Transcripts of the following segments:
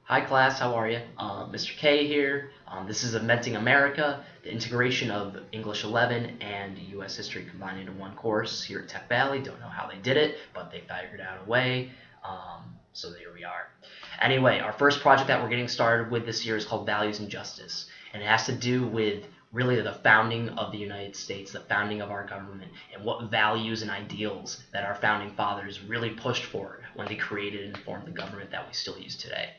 Hi class, how are you? Mr. K here. This is Inventing America, the integration of English 11 and US history combined into one course here at Tech Valley. Don't know how they did it, but they figured out a way. So there we are. Anyway, our first project that we're getting started with this year is called Values and Justice, and it has to do with really the founding of the United States, the founding of our government, and what values and ideals that our founding fathers really pushed for when they created and formed the government that we still use today.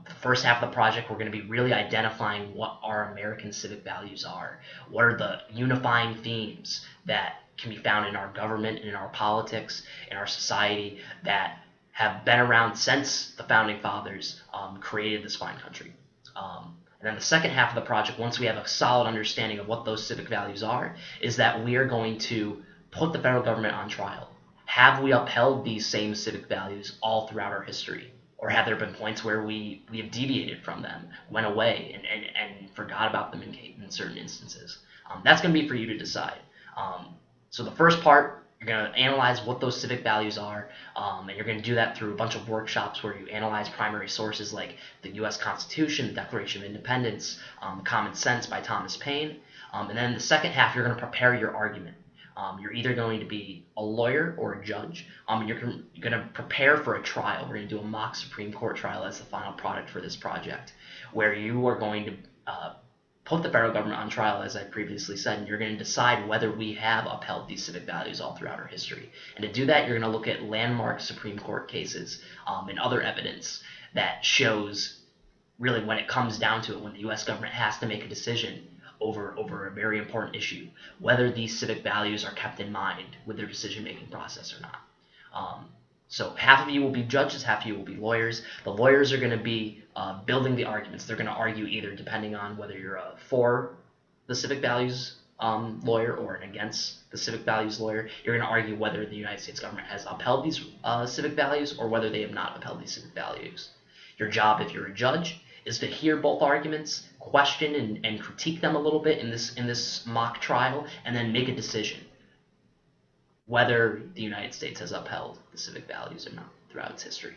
The first half of the project, we're going to be really identifying what our American civic values are. What are the unifying themes that can be found in our government, in our politics, in our society that have been around since the founding fathers created this fine country. And then the second half of the project, once we have a solid understanding of what those civic values are, is that we are going to put the federal government on trial. Have we upheld these same civic values all throughout our history? Or have there been points where we have deviated from them, went away, and forgot about them in certain instances? That's going to be for you to decide. So the first part, you're going to analyze what those civic values are, and you're going to do that through a bunch of workshops where you analyze primary sources like the U.S. Constitution, the Declaration of Independence, Common Sense by Thomas Paine. And then in the second half, you're going to prepare your argument. You're either going to be a lawyer or a judge. You're going to prepare for a trial. We're going to do a mock Supreme Court trial as the final product for this project, where you are going to put the federal government on trial, as I previously said, and you're going to decide whether we have upheld these civic values all throughout our history. And to do that, you're going to look at landmark Supreme Court cases and other evidence that shows really when it comes down to it, when the U.S. government has to make a decision over a very important issue, whether these civic values are kept in mind with their decision-making process or not. So half of you will be judges, half of you will be lawyers. The lawyers are going to be building the arguments. They're going to argue either depending on whether you're a for the civic values lawyer or an against the civic values lawyer. You're going to argue whether the United States government has upheld these civic values or whether they have not upheld these civic values. Your job, if you're a judge, is to hear both arguments, question and critique them a little bit in this mock trial, and then make a decision whether the United States has upheld the civic values or not throughout its history.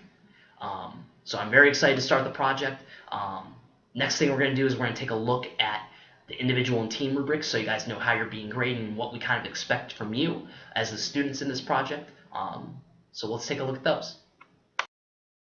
So I'm very excited to start the project. Next thing we're going to do is we're going to take a look at the individual and team rubrics so you guys know how you're being graded and what we kind of expect from you as the students in this project. So let's take a look at those.